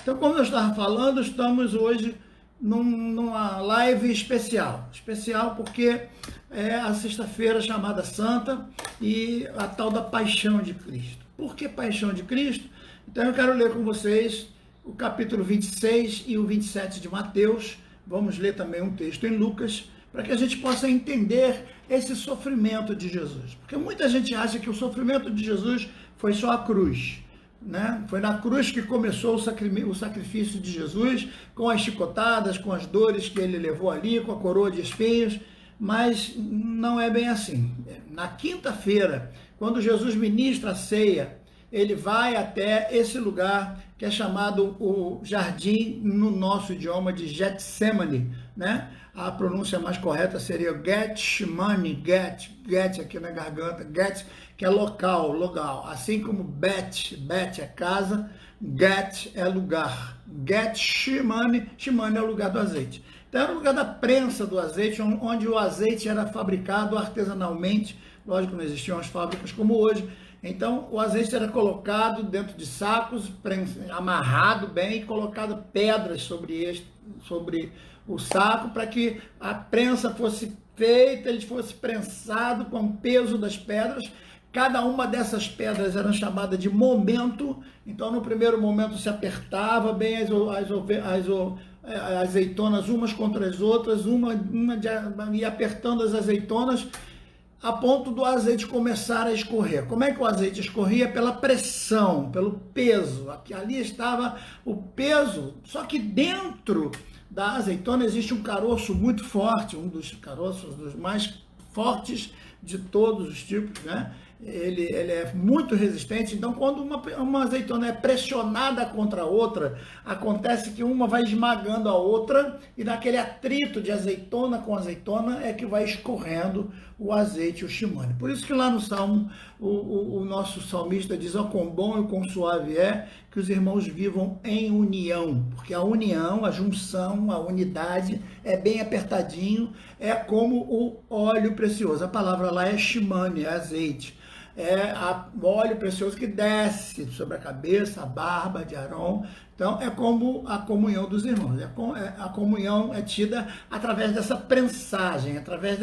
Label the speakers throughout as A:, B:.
A: Então, como eu estava falando, estamos hoje numa live especial. Especial porque é a sexta-feira chamada Santa e a tal da Paixão de Cristo. Por que Paixão de Cristo? Então eu quero ler com vocês o capítulo 26 e o 27 de Mateus. Vamos ler também um texto em Lucas, para que a gente possa entender esse sofrimento de Jesus. Porque muita gente acha que o sofrimento de Jesus foi só a cruz. Né? Foi na cruz que começou o sacrifício de Jesus, com as chicotadas, com as dores que ele levou ali, com a coroa de espinhos, mas não é bem assim. Na quinta-feira, quando Jesus ministra a ceia, ele vai até esse lugar que é chamado o jardim, no nosso idioma, de Getsemane, né? A pronúncia mais correta seria Getsemane, Get aqui na garganta, Get, que é local, assim como Bet é casa, Get é lugar, Getsemane é o lugar do azeite. Então era o lugar da prensa do azeite, onde o azeite era fabricado artesanalmente, lógico, não existiam as fábricas como hoje. Então, o azeite era colocado dentro de sacos, amarrado bem, e colocado pedras sobre o saco, para que a prensa fosse feita, ele fosse prensado com o peso das pedras. Cada uma dessas pedras era chamada de momento. Então, no primeiro momento, se apertava bem as azeitonas umas contra as outras, ia apertando as azeitonas, a ponto do azeite começar a escorrer. Como é que o azeite escorria? Pela pressão, pelo peso. Ali estava o peso, só que dentro da azeitona existe um caroço muito forte, um dos caroços dos mais fortes de todos os tipos, né? Ele é muito resistente. Então, quando uma azeitona é pressionada contra a outra, acontece que uma vai esmagando a outra, e naquele atrito de azeitona com azeitona é que vai escorrendo o azeite, o shimane. Por isso que lá no Salmo, o nosso salmista diz: ó, quão bom e quão suave é que os irmãos vivam em união, porque a união, a junção, a unidade é bem apertadinho, é como o óleo precioso. A palavra lá é shimane, é azeite. É o óleo precioso que desce sobre a cabeça, a barba de Arão. Então, é como a comunhão dos irmãos. A comunhão é tida através dessa prensagem, através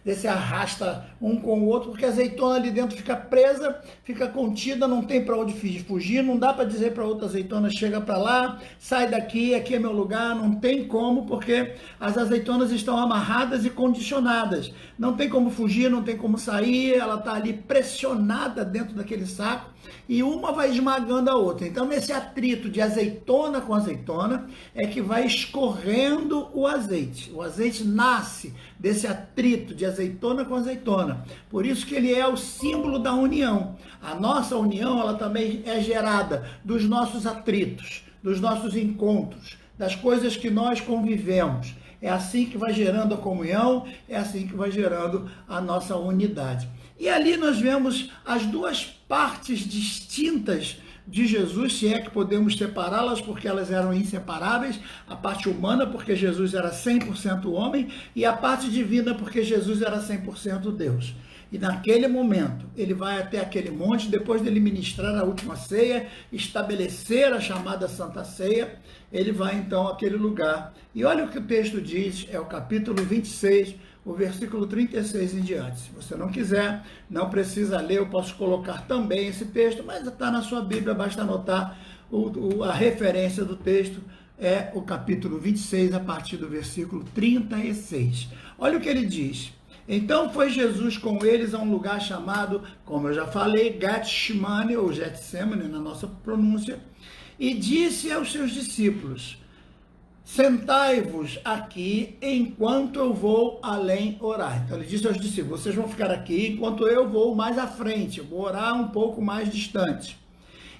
A: desse arrasta um com o outro, porque a azeitona ali dentro fica presa, fica contida, não tem para onde fugir, não dá para dizer para outra azeitona: chega para lá, sai daqui, aqui é meu lugar. Não tem como, porque as azeitonas estão amarradas e condicionadas. Não tem como fugir, não tem como sair, ela está ali pressionada dentro daquele saco, e uma vai esmagando a outra. Então, nesse atrito de azeitona com azeitona, é que vai escorrendo o azeite. O azeite nasce desse atrito de azeitona com azeitona. Por isso que ele é o símbolo da união. A nossa união, ela também é gerada dos nossos atritos, dos nossos encontros, das coisas que nós convivemos. É assim que vai gerando a comunhão, é assim que vai gerando a nossa unidade. E ali nós vemos as duas partes distintas de Jesus, se é que podemos separá-las, porque elas eram inseparáveis: a parte humana, porque Jesus era 100% homem, e a parte divina, porque Jesus era 100% Deus. E naquele momento, ele vai até aquele monte, depois dele ministrar a última ceia, estabelecer a chamada Santa Ceia, ele vai então àquele lugar. E olha o que o texto diz, é o capítulo 26, o versículo 36 em diante. Se você não quiser, não precisa ler, eu posso colocar também esse texto, mas está na sua Bíblia, basta anotar a referência do texto, é o capítulo 26, a partir do versículo 36. Olha o que ele diz: então foi Jesus com eles a um lugar chamado, como eu já falei, Getsemane, ou Getsemane na nossa pronúncia, e disse aos seus discípulos: sentai-vos aqui enquanto eu vou além orar. Então ele disse aos discípulos: vocês vão ficar aqui enquanto eu vou mais à frente, eu vou orar um pouco mais distante.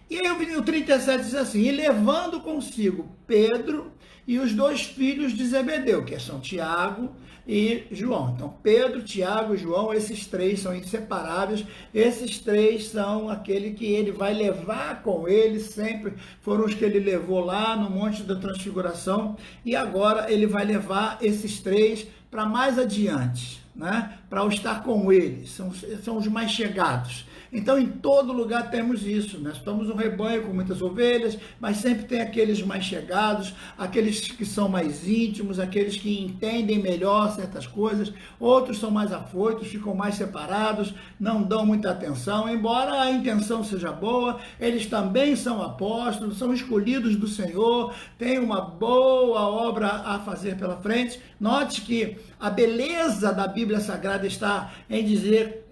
A: E aí o 37 diz assim: e levando consigo Pedro e os dois filhos de Zebedeu, que são Tiago e João. Então, Pedro, Tiago e João, esses três são inseparáveis, esses três são aquele que ele vai levar com ele sempre, foram os que ele levou lá no Monte da Transfiguração, e agora ele vai levar esses três para mais adiante, né? Para estar com eles, são os mais chegados. Então, em todo lugar temos isso. Nós estamos um rebanho com muitas ovelhas, mas sempre tem aqueles mais chegados, aqueles que são mais íntimos, aqueles que entendem melhor certas coisas. Outros são mais afoitos, ficam mais separados, não dão muita atenção. Embora a intenção seja boa, eles também são apóstolos, são escolhidos do Senhor, têm uma boa obra a fazer pela frente. Note que a beleza da Bíblia Sagrada está em dizer,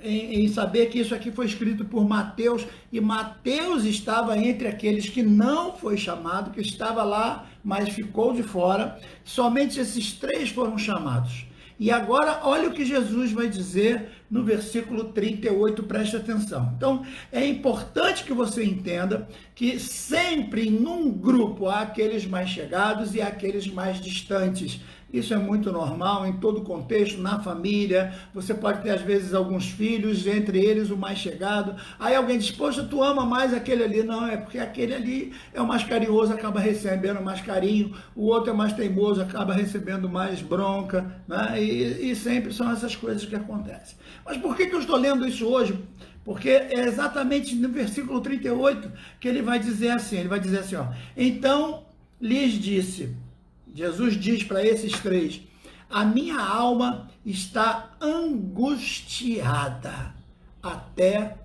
A: em saber que isso aqui foi escrito por Mateus, e Mateus estava entre aqueles que não foi chamado, que estava lá, mas ficou de fora. Somente esses 3 foram chamados. E agora, olha o que Jesus vai dizer no versículo 38, preste atenção. Então, é importante que você entenda que sempre num grupo há aqueles mais chegados e aqueles mais distantes. Isso é muito normal em todo contexto, na família. Você pode ter, às vezes, alguns filhos, entre eles o mais chegado. Aí alguém diz, poxa, tu ama mais aquele ali. Não, é porque aquele ali é o mais carinhoso, acaba recebendo mais carinho. O outro é mais teimoso, acaba recebendo mais bronca, né? E sempre são essas coisas que acontecem. Mas por que eu estou lendo isso hoje? Porque é exatamente no versículo 38 que ele vai dizer assim, ó, então lhes disse, Jesus diz para esses 3, a minha alma está angustiada até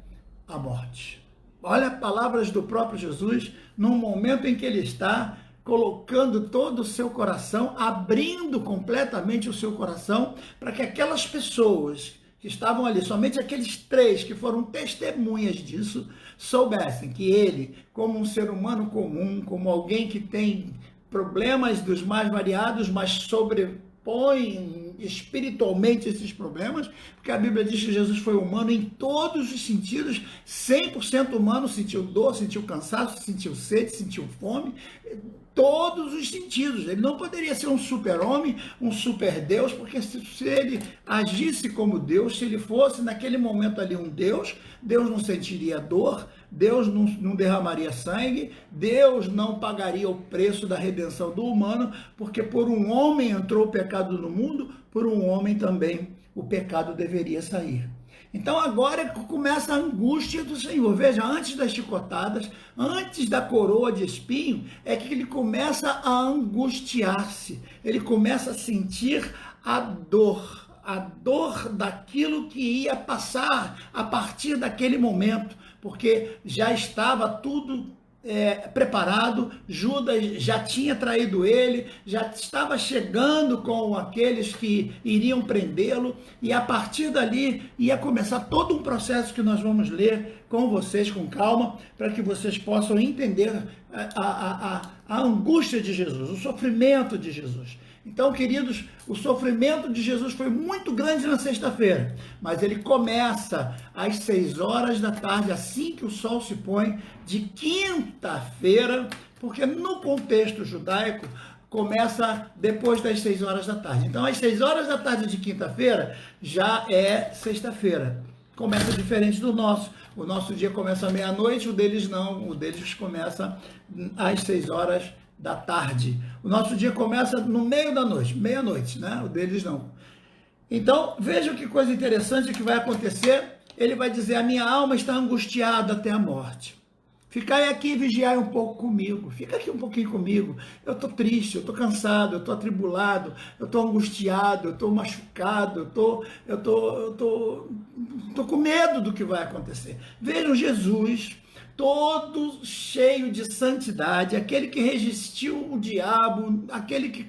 A: a morte. Olha, palavras do próprio Jesus, num momento em que ele está colocando todo o seu coração, abrindo completamente o seu coração, para que aquelas pessoas que estavam ali, somente aqueles 3 que foram testemunhas disso, soubessem que ele, como um ser humano comum, como alguém que tem problemas dos mais variados, mas sobrepõe espiritualmente esses problemas, porque a Bíblia diz que Jesus foi humano em todos os sentidos, 100% humano, sentiu dor, sentiu cansaço, sentiu sede, sentiu fome, todos os sentidos. Ele não poderia ser um super-homem, um super-deus, porque se ele agisse como Deus, se ele fosse naquele momento ali um Deus, Deus não sentiria dor, Deus não derramaria sangue, Deus não pagaria o preço da redenção do humano, porque por um homem entrou o pecado no mundo, por um homem também o pecado deveria sair. Então agora começa a angústia do Senhor. Veja, antes das chicotadas, antes da coroa de espinho, é que ele começa a angustiar-se, ele começa a sentir a dor daquilo que ia passar a partir daquele momento, porque já estava tudo preparado, Judas já tinha traído ele, já estava chegando com aqueles que iriam prendê-lo, e a partir dali ia começar todo um processo que nós vamos ler com vocês com calma, para que vocês possam entender a angústia de Jesus, o sofrimento de Jesus. Então, queridos, o sofrimento de Jesus foi muito grande na sexta-feira, mas ele começa às 6 horas da tarde, assim que o sol se põe, de quinta-feira, porque no contexto judaico começa depois das 6 horas da tarde. Então, às 6 horas da tarde de quinta-feira já é sexta-feira. Começa diferente do nosso. O nosso dia começa à meia-noite, o deles não, o deles começa às 6 horas da tarde. O nosso dia começa no meio da noite, meia-noite, né? O deles não. Então, veja que coisa interessante que vai acontecer. Ele vai dizer, a minha alma está angustiada até a morte. Ficai aqui e vigiai um pouco comigo. Fica aqui um pouquinho comigo. Eu estou triste, eu estou cansado, eu estou atribulado, eu estou angustiado, eu estou machucado, eu estou com medo do que vai acontecer. Vejam Jesus, todo cheio de santidade, aquele que resistiu o diabo, aquele que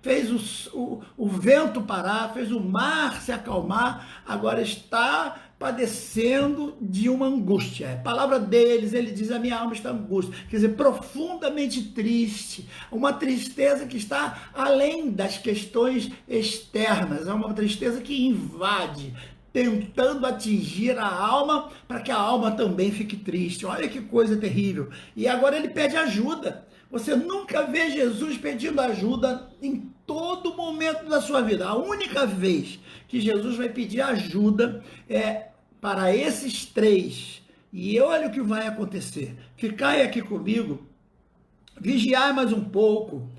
A: fez o vento parar, fez o mar se acalmar, agora está padecendo de uma angústia. A palavra deles, ele diz, a minha alma está angústia, quer dizer, profundamente triste, uma tristeza que está além das questões externas, é uma tristeza que invade, tentando atingir a alma, para que a alma também fique triste. Olha que coisa terrível. E agora ele pede ajuda. Você nunca vê Jesus pedindo ajuda em todo momento da sua vida. A única vez que Jesus vai pedir ajuda é para esses 3. E olha o que vai acontecer. Ficai aqui comigo, vigiai mais um pouco.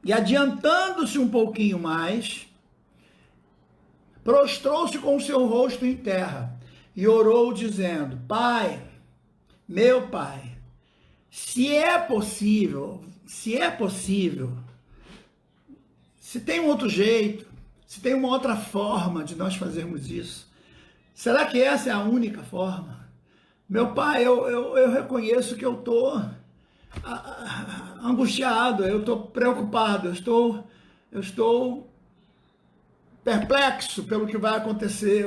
A: E adiantando-se um pouquinho mais, prostrou-se com o seu rosto em terra e orou dizendo: Pai, meu Pai, se é possível, se tem um outro jeito, se tem uma outra forma de nós fazermos isso, será que essa é a única forma? Meu Pai, eu reconheço que eu estou angustiado, eu estou preocupado, eu estou perplexo pelo que vai acontecer.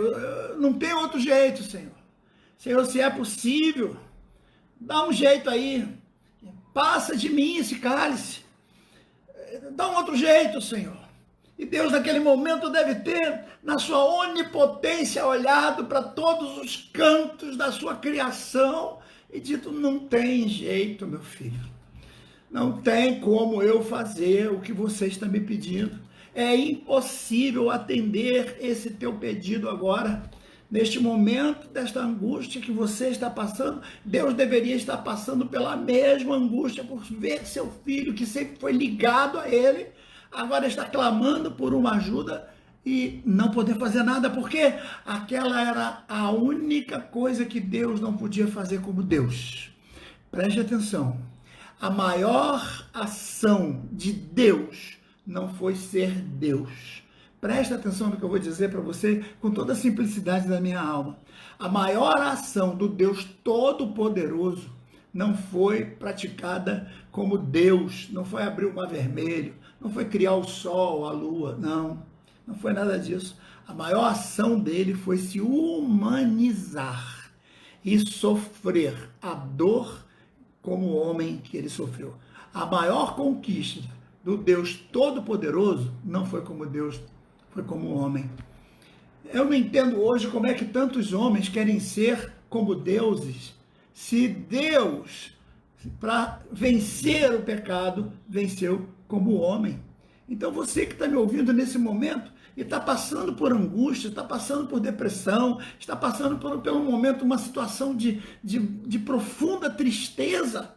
A: Não tem outro jeito, Senhor. Senhor, se é possível, dá um jeito aí. Passa de mim esse cálice. Dá um outro jeito, Senhor. E Deus, naquele momento, deve ter, na sua onipotência, olhado para todos os cantos da sua criação e dito: não tem jeito, meu filho. Não tem como eu fazer o que você está me pedindo. É impossível atender esse teu pedido agora. Neste momento, desta angústia que você está passando, Deus deveria estar passando pela mesma angústia por ver seu filho, que sempre foi ligado a ele, agora está clamando por uma ajuda e não poder fazer nada, porque aquela era a única coisa que Deus não podia fazer como Deus. Preste atenção, a maior ação de Deus não foi ser Deus. Presta atenção no que eu vou dizer para você com toda a simplicidade da minha alma. A maior ação do Deus Todo-Poderoso não foi praticada como Deus, não foi abrir o mar vermelho, não foi criar o sol, a lua, não foi nada disso. A maior ação dele foi se humanizar e sofrer a dor como o homem que ele sofreu. A maior conquista do Deus Todo-Poderoso não foi como Deus, foi como homem. Eu não entendo hoje como é que tantos homens querem ser como deuses, se Deus, para vencer o pecado, venceu como homem. Então você que está me ouvindo nesse momento e está passando por angústia, está passando por depressão, está passando por um momento, uma situação de profunda tristeza,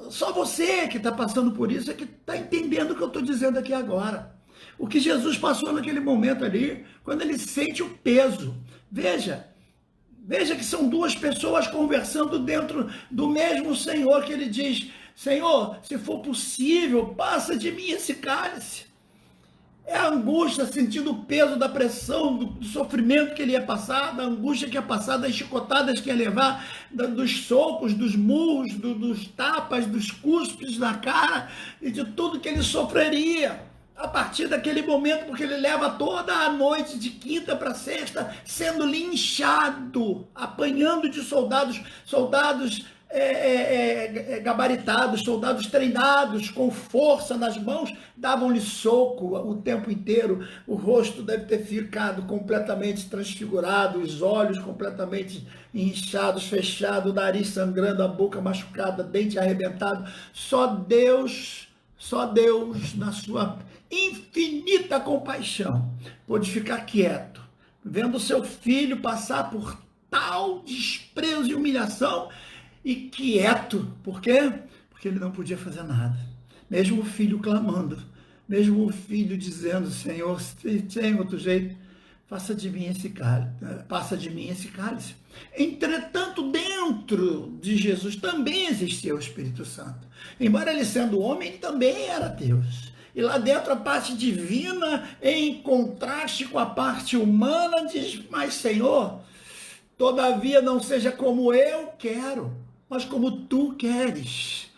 A: só você que está passando por isso é que está entendendo o que eu estou dizendo aqui agora. O que Jesus passou naquele momento ali, quando ele sente o peso. Veja que são duas pessoas conversando dentro do mesmo Senhor, que ele diz: Senhor, se for possível, passa de mim esse cálice. É a angústia, sentindo o peso da pressão, do sofrimento que ele ia passar, da angústia que ia passar, das chicotadas que ia levar, dos socos, dos murros, dos tapas, dos cuspes na cara e de tudo que ele sofreria a partir daquele momento, porque ele leva toda a noite de quinta para sexta sendo linchado, apanhando de soldados gabaritados, soldados treinados, com força nas mãos, davam-lhe soco o tempo inteiro. O rosto deve ter ficado completamente transfigurado, os olhos completamente inchados, fechados, o nariz sangrando, a boca machucada, dente arrebentado. Só Deus, na sua infinita compaixão, pôde ficar quieto, vendo seu filho passar por tal desprezo e humilhação, e quieto. Por quê? Porque ele não podia fazer nada. Mesmo o filho clamando, mesmo o filho dizendo: Senhor, se tem outro jeito, passa de mim esse cálice. Entretanto, dentro de Jesus também existia o Espírito Santo. Embora ele sendo homem, ele também era Deus. E lá dentro a parte divina, em contraste com a parte humana, diz: mas Senhor, todavia não seja como eu quero, mas como tu queres.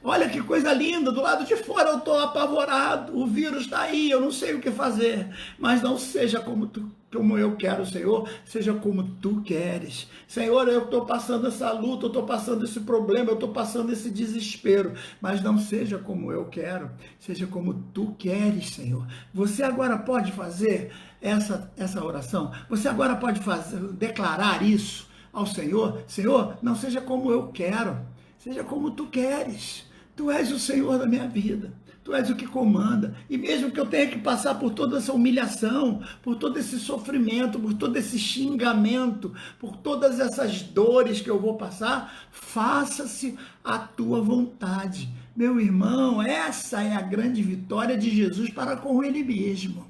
A: Olha que coisa linda, do lado de fora eu estou apavorado, o vírus está aí, eu não sei o que fazer, mas não seja como eu quero, Senhor, seja como tu queres. Senhor, eu estou passando essa luta, eu estou passando esse problema, eu estou passando esse desespero, mas não seja como eu quero, seja como tu queres, Senhor. Você agora pode fazer essa oração, você agora pode declarar isso ao Senhor: Senhor, não seja como eu quero, seja como tu queres. Tu és o Senhor da minha vida, tu és o que comanda, e mesmo que eu tenha que passar por toda essa humilhação, por todo esse sofrimento, por todo esse xingamento, por todas essas dores que eu vou passar, faça-se a tua vontade. Meu irmão, essa é a grande vitória de Jesus para com ele mesmo.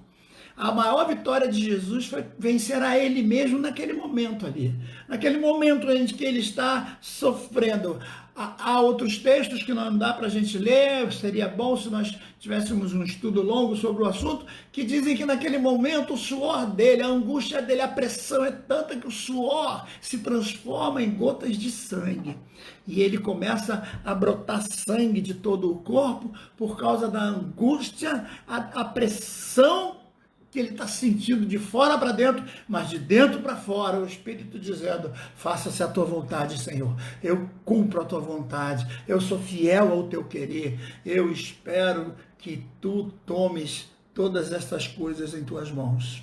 A: A maior vitória de Jesus foi vencer a ele mesmo naquele momento ali. Naquele momento em que ele está sofrendo. Há outros textos que não dá para a gente ler, seria bom se nós tivéssemos um estudo longo sobre o assunto, que dizem que naquele momento o suor dele, a angústia dele, a pressão é tanta que o suor se transforma em gotas de sangue. E ele começa a brotar sangue de todo o corpo por causa da angústia, a pressão que ele está sentindo de fora para dentro, mas de dentro para fora, o Espírito dizendo, faça-se a tua vontade, Senhor, eu cumpro a tua vontade, eu sou fiel ao teu querer, eu espero que tu tomes todas estas coisas em tuas mãos.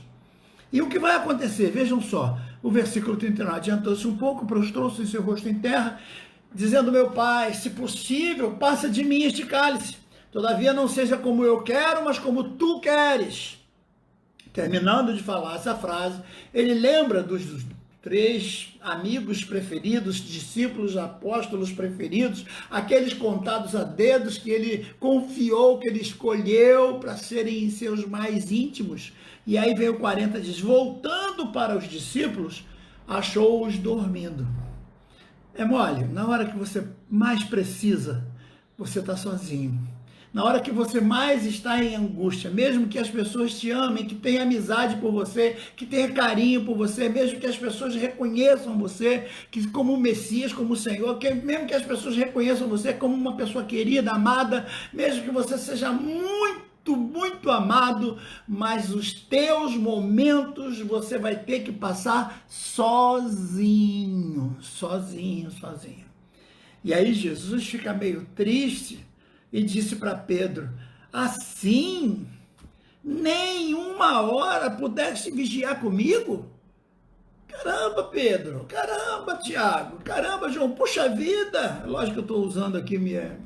A: E o que vai acontecer? Vejam só, o versículo 39, adiantou-se um pouco, prostrou-se em seu rosto em terra, dizendo, meu Pai, se possível, passa de mim este cálice, todavia não seja como eu quero, mas como tu queres. Terminando de falar essa frase, ele lembra dos 3 amigos preferidos, discípulos, apóstolos preferidos, aqueles contados a dedos que ele confiou, que ele escolheu para serem seus mais íntimos. E aí vem o 40, diz, voltando para os discípulos, achou-os dormindo. É mole, na hora que você mais precisa, você está sozinho. Na hora que você mais está em angústia, mesmo que as pessoas te amem, que tenham amizade por você, que tenham carinho por você, mesmo que as pessoas reconheçam você como o Messias, como o Senhor, mesmo que as pessoas reconheçam você como uma pessoa querida, amada, mesmo que você seja muito amado, mas os teus momentos você vai ter que passar sozinho. E aí Jesus fica meio triste, e disse para Pedro, assim, nem uma hora pudeste vigiar comigo? Caramba, Pedro, caramba, Tiago, caramba, João, puxa vida. Lógico que eu estou usando aqui minha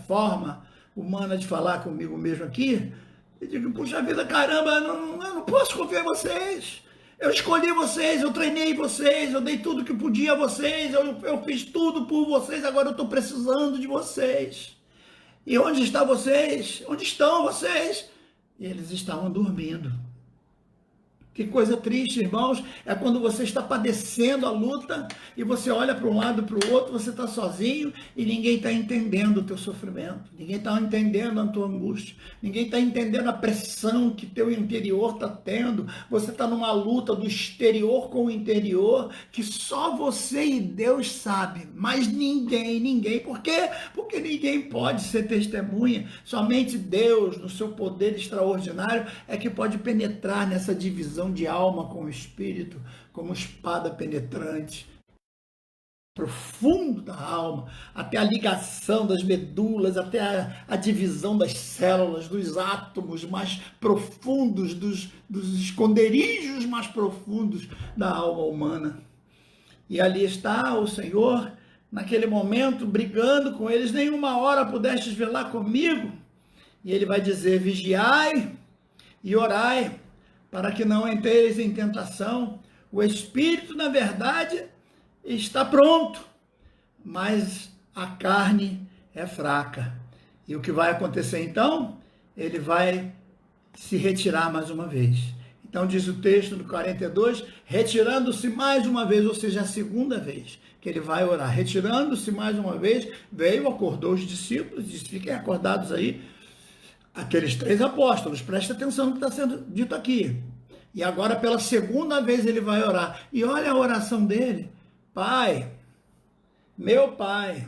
A: forma humana de falar comigo mesmo aqui. Eu digo, puxa vida, caramba, eu não posso confiar em vocês. Eu escolhi vocês, eu treinei vocês, eu dei tudo que podia a vocês, eu fiz tudo por vocês, agora eu estou precisando de vocês. E onde estão vocês? Onde estão vocês? E eles estavam dormindo. Que coisa triste, irmãos, é quando você está padecendo a luta e você olha para um lado e para o outro, você está sozinho e ninguém está entendendo o teu sofrimento, ninguém está entendendo a tua angústia, ninguém está entendendo a pressão que teu interior está tendo, você está numa luta do exterior com o interior, que só você e Deus sabe, mas ninguém, por quê? Porque ninguém pode ser testemunha, somente Deus, no seu poder extraordinário, é que pode penetrar nessa divisão de alma com o espírito, como espada penetrante, profundo da alma, até a ligação das medulas, até a divisão das células, dos átomos mais profundos, dos esconderijos mais profundos da alma humana. E ali está o Senhor, naquele momento, brigando com eles, nenhuma hora pudestes velar comigo. E ele vai dizer, vigiai e orai, para que não entreis em tentação. O espírito, na verdade, está pronto, mas a carne é fraca. E o que vai acontecer então? Ele vai se retirar mais uma vez. Então diz o texto do 42, retirando-se mais uma vez, ou seja, a segunda vez que ele vai orar. Retirando-se mais uma vez, veio, acordou os discípulos, disse, fiquem acordados aí, aqueles 3 apóstolos, presta atenção no que está sendo dito aqui. E agora pela segunda vez ele vai orar. E olha a oração dele. Pai, meu Pai,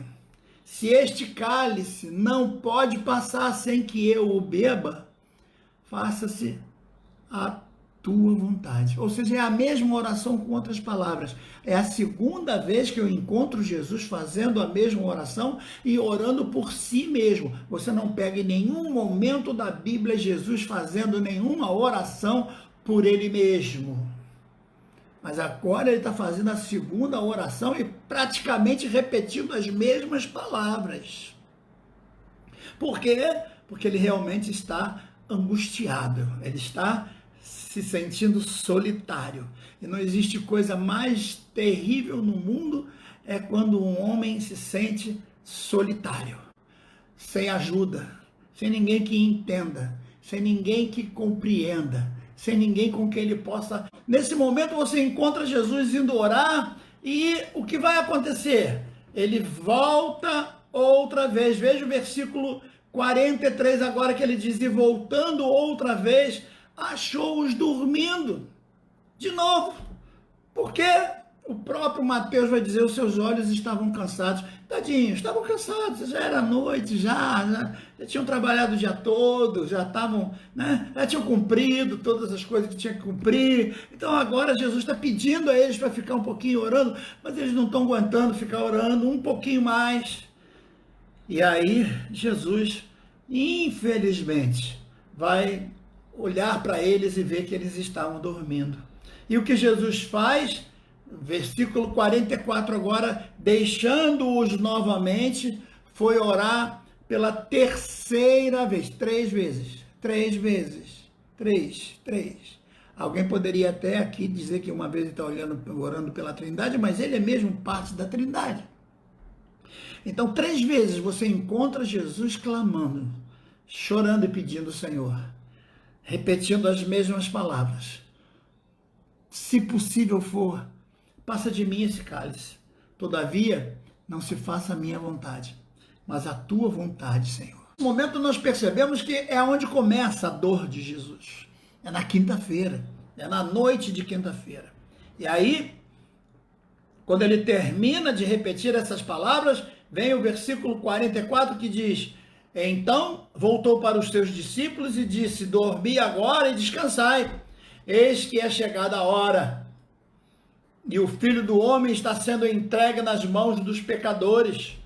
A: se este cálice não pode passar sem que eu o beba, faça-se a tua vontade. Ou seja, é a mesma oração com outras palavras. É a segunda vez que eu encontro Jesus fazendo a mesma oração e orando por si mesmo. Você não pega em nenhum momento da Bíblia Jesus fazendo nenhuma oração por ele mesmo. Mas agora ele está fazendo a segunda oração e praticamente repetindo as mesmas palavras. Por quê? Porque ele realmente está angustiado. Ele está se sentindo solitário. E não existe coisa mais terrível no mundo é quando um homem se sente solitário, sem ajuda, sem ninguém que entenda, sem ninguém que compreenda. sem ninguém com quem ele possa. Nesse momento você encontra Jesus indo orar e o que vai acontecer? Ele volta outra vez. Veja o versículo 43 agora que ele diz: e voltando outra vez, achou-os dormindo. De novo. Porque o próprio Mateus vai dizer, os seus olhos estavam cansados. Tadinhos, estavam cansados, já era noite, já tinham trabalhado o dia todo, já estavam, né, já tinham cumprido todas as coisas que tinha que cumprir. Então agora Jesus está pedindo a eles para ficar um pouquinho orando, mas eles não estão aguentando ficar orando um pouquinho mais. E aí Jesus, infelizmente, vai olhar para eles e ver que eles estavam dormindo. E o que Jesus faz? Versículo 44 agora, deixando-os novamente, foi orar pela terceira vez, três vezes. Alguém poderia até aqui dizer que uma vez ele está orando pela Trindade, mas ele é mesmo parte da Trindade. Então, 3 vezes você encontra Jesus clamando, chorando e pedindo ao Senhor, repetindo as mesmas palavras. Se possível for, passa de mim esse cálice. Todavia, não se faça a minha vontade, mas a tua vontade, Senhor. No momento nós percebemos que é onde começa a dor de Jesus. É na quinta-feira, é na noite de quinta-feira. E aí, quando ele termina de repetir essas palavras, vem o versículo 44 que diz: então voltou para os seus discípulos e disse: dormi agora e descansai, eis que é chegada a hora, e o Filho do Homem está sendo entregue nas mãos dos pecadores.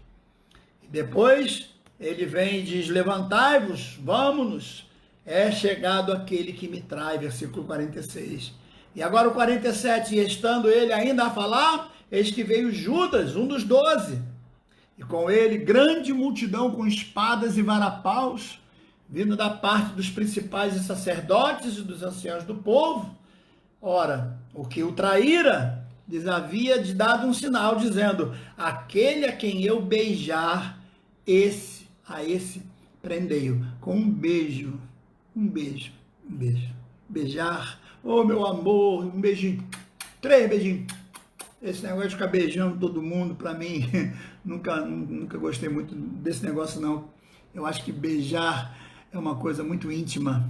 A: Depois ele vem e diz: levantai-vos, vamos-nos, é chegado aquele que me trai, versículo 46. E agora o 47, e estando ele ainda a falar, eis que veio Judas, um dos 12, e com ele grande multidão com espadas e varapaus, vindo da parte dos principais e sacerdotes e dos anciãos do povo. Ora, o que o traíra lhes havia dado um sinal, dizendo: aquele a quem eu beijar, a esse prendei-o. Com um beijo. Beijar, oh meu amor, um beijinho, 3 beijinhos. Esse negócio de ficar beijando todo mundo, para mim, nunca gostei muito desse negócio, não. Eu acho que beijar é uma coisa muito íntima,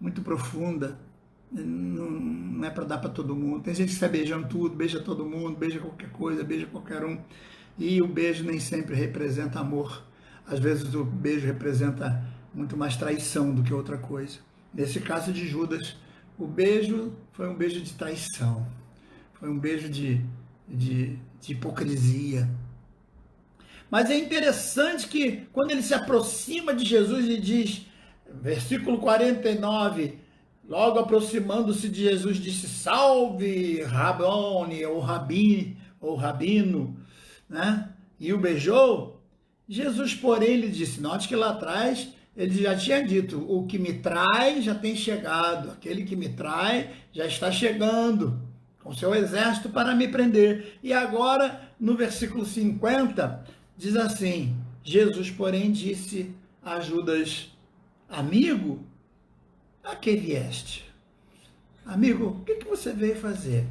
A: muito profunda. Não é para dar para todo mundo. Tem gente que sai beijando tudo, beija todo mundo, beija qualquer coisa, beija qualquer um. E o beijo nem sempre representa amor. Às vezes o beijo representa muito mais traição do que outra coisa. Nesse caso de Judas, o beijo foi um beijo de traição. Foi um beijo de hipocrisia. Mas é interessante que quando ele se aproxima de Jesus e diz, versículo 49, logo aproximando-se de Jesus, disse: salve, Rabone, ou Rabi, ou Rabino, né? E o beijou. Jesus, porém, lhe disse, note que lá atrás ele já tinha dito: o que me trai já tem chegado, aquele que me trai já está chegando com seu exército para me prender. E agora, no versículo 50, diz assim: Jesus, porém, disse a Judas: amigo, a que vieste? Amigo, o que você veio fazer?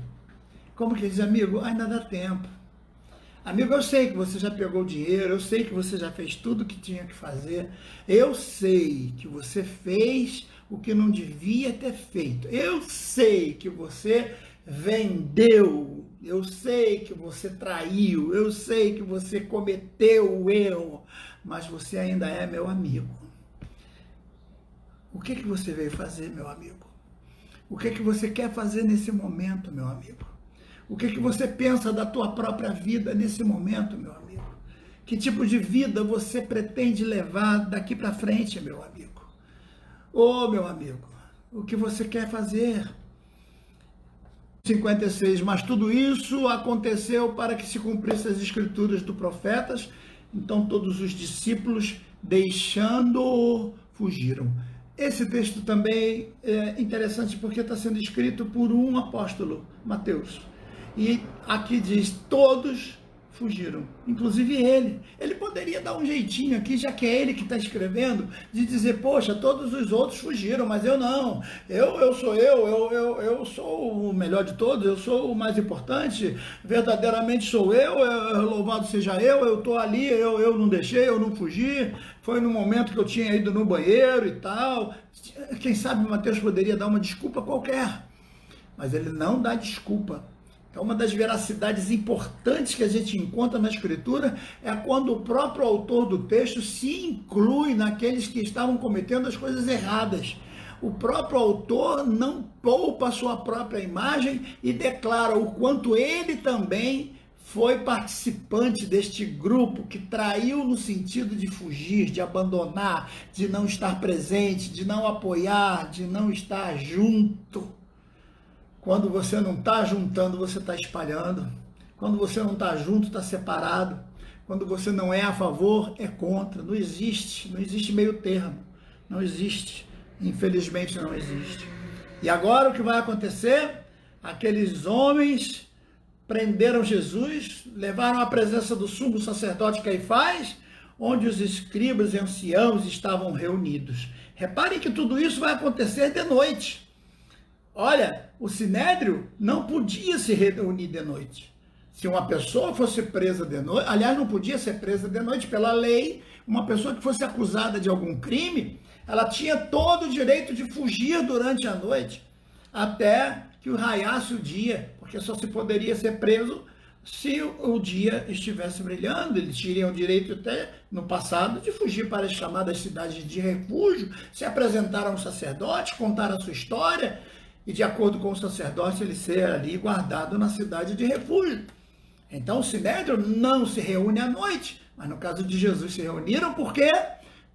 A: Como que diz, amigo? Ainda dá tempo. Amigo, eu sei que você já pegou o dinheiro, eu sei que você já fez tudo o que tinha que fazer, eu sei que você fez o que não devia ter feito, eu sei que você vendeu, eu sei que você traiu, eu sei que você cometeu o erro, mas você ainda é meu amigo. O que você veio fazer, meu amigo? O que você quer fazer nesse momento, meu amigo? O que você pensa da tua própria vida nesse momento, meu amigo? Que tipo de vida você pretende levar daqui para frente, meu amigo? Ô, meu amigo, o que você quer fazer? 56, mas tudo isso aconteceu para que se cumprissem as escrituras dos profetas. Então todos os discípulos, deixando-o, fugiram. Esse texto também é interessante porque está sendo escrito por um apóstolo, Mateus. E aqui diz: todos fugiram, inclusive ele. Ele poderia dar um jeitinho aqui, já que é ele que está escrevendo, de dizer, poxa, todos os outros fugiram, mas eu não. Eu sou o melhor de todos, eu sou o mais importante, verdadeiramente sou eu, louvado seja eu estou ali, eu não deixei, eu não fugi, foi no momento que eu tinha ido no banheiro e tal. Quem sabe Mateus poderia dar uma desculpa qualquer, mas ele não dá desculpa. É uma das veracidades importantes que a gente encontra na Escritura, é quando o próprio autor do texto se inclui naqueles que estavam cometendo as coisas erradas. O próprio autor não poupa a sua própria imagem e declara o quanto ele também foi participante deste grupo que traiu no sentido de fugir, de abandonar, de não estar presente, de não apoiar, de não estar junto. Quando você não está juntando, você está espalhando. Quando você não está junto, está separado. Quando você não é a favor, é contra. Não existe meio termo. Não existe. Infelizmente não existe. E agora o que vai acontecer? Aqueles homens prenderam Jesus, levaram à presença do sumo sacerdote Caifás, onde os escribas e anciãos estavam reunidos. Reparem que tudo isso vai acontecer de noite. Olha, o Sinédrio não podia se reunir de noite. Se uma pessoa fosse presa de noite, aliás, não podia ser presa de noite pela lei, uma pessoa que fosse acusada de algum crime, ela tinha todo o direito de fugir durante a noite, até que raiasse o dia, porque só se poderia ser preso se o dia estivesse brilhando. Eles teriam o direito até, no passado, de fugir para as chamadas cidades de refúgio, se apresentar a um sacerdote, contar a sua história, e de acordo com o sacerdote, ele ser ali guardado na cidade de refúgio. Então o Sinédrio não se reúne à noite, mas no caso de Jesus se reuniram por quê?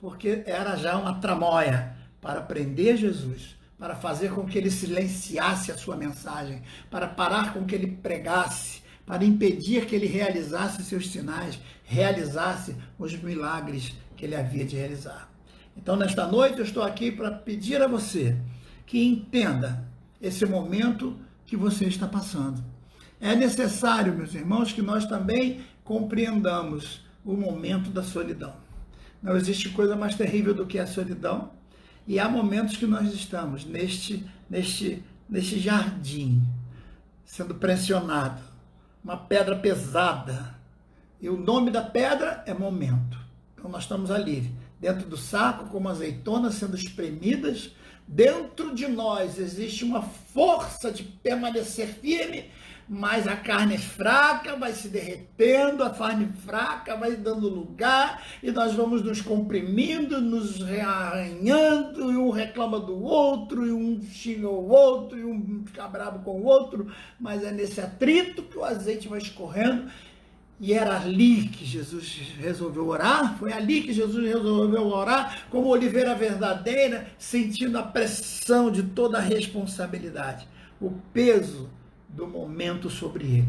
A: Porque era já uma tramóia para prender Jesus, para fazer com que ele silenciasse a sua mensagem, para parar com que ele pregasse, para impedir que ele realizasse seus sinais, realizasse os milagres que ele havia de realizar. Então nesta noite eu estou aqui para pedir a você que entenda esse momento que você está passando. É necessário, meus irmãos, que nós também compreendamos o momento da solidão. Não existe coisa mais terrível do que a solidão, e há momentos que nós estamos neste jardim, sendo pressionado, uma pedra pesada, e o nome da pedra é momento. Então nós estamos ali, dentro do saco, como azeitonas sendo espremidas. Dentro de nós existe uma força de permanecer firme, mas a carne é fraca, vai se derretendo, a carne fraca vai dando lugar, e nós vamos nos comprimindo, nos rearranhando, e um reclama do outro, e um xinga o outro, e um fica bravo com o outro, mas é nesse atrito que o azeite vai escorrendo. E era ali que Jesus resolveu orar, foi ali que Jesus resolveu orar, como oliveira verdadeira, sentindo a pressão de toda a responsabilidade, o peso do momento sobre ele.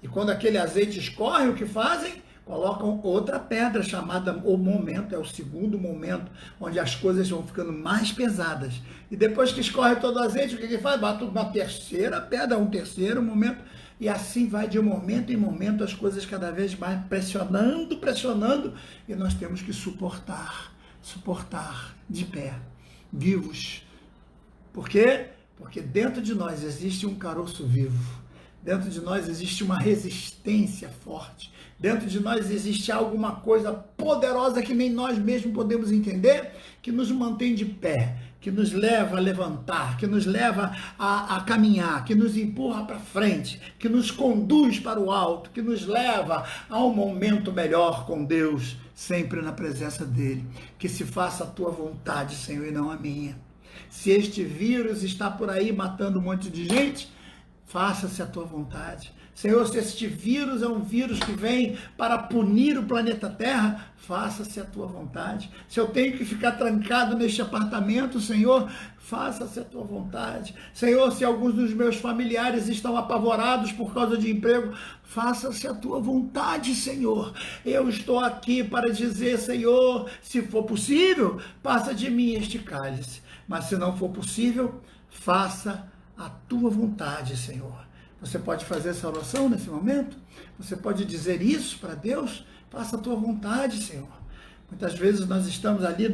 A: E quando aquele azeite escorre, o que fazem? Colocam outra pedra chamada o momento, é o segundo momento, onde as coisas vão ficando mais pesadas. E depois que escorre todo o azeite, o que faz? Bate uma terceira pedra, um terceiro momento, e assim vai de momento em momento, as coisas cada vez mais pressionando, e nós temos que suportar de pé, vivos. Por quê? Porque dentro de nós existe um caroço vivo, dentro de nós existe uma resistência forte, dentro de nós existe alguma coisa poderosa que nem nós mesmos podemos entender, que nos mantém de pé, que nos leva a levantar, que nos leva a caminhar, que nos empurra para frente, que nos conduz para o alto, que nos leva a um momento melhor com Deus, sempre na presença dele. Que se faça a tua vontade, Senhor, e não a minha. Se este vírus está por aí matando um monte de gente, faça-se a tua vontade. Senhor, se este vírus é um vírus que vem para punir o planeta Terra, faça-se a tua vontade. Se eu tenho que ficar trancado neste apartamento, Senhor, faça-se a tua vontade. Senhor, se alguns dos meus familiares estão apavorados por causa de emprego, faça-se a tua vontade, Senhor. Eu estou aqui para dizer, Senhor, se for possível, passa de mim este cálice. Mas se não for possível, faça a tua vontade, Senhor. Você pode fazer essa oração nesse momento? Você pode dizer isso para Deus? Faça a tua vontade, Senhor. Muitas vezes nós estamos ali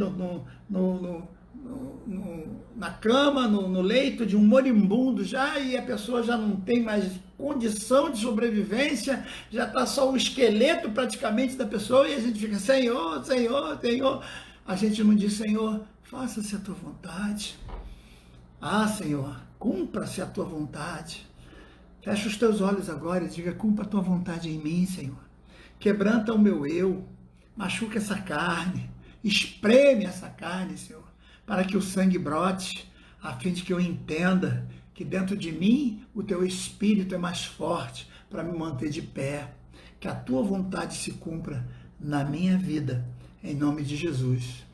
A: na cama, no leito de um moribundo já, e a pessoa já não tem mais condição de sobrevivência, já está só o esqueleto praticamente da pessoa, e a gente fica, Senhor, Senhor, Senhor. A gente não diz, Senhor, faça-se a tua vontade. Ah, Senhor, cumpra-se a tua vontade. Fecha os teus olhos agora e diga, cumpra a tua vontade em mim, Senhor. Quebranta o meu eu, machuca essa carne, espreme essa carne, Senhor, para que o sangue brote, a fim de que eu entenda que dentro de mim o teu Espírito é mais forte para me manter de pé. Que a tua vontade se cumpra na minha vida, em nome de Jesus.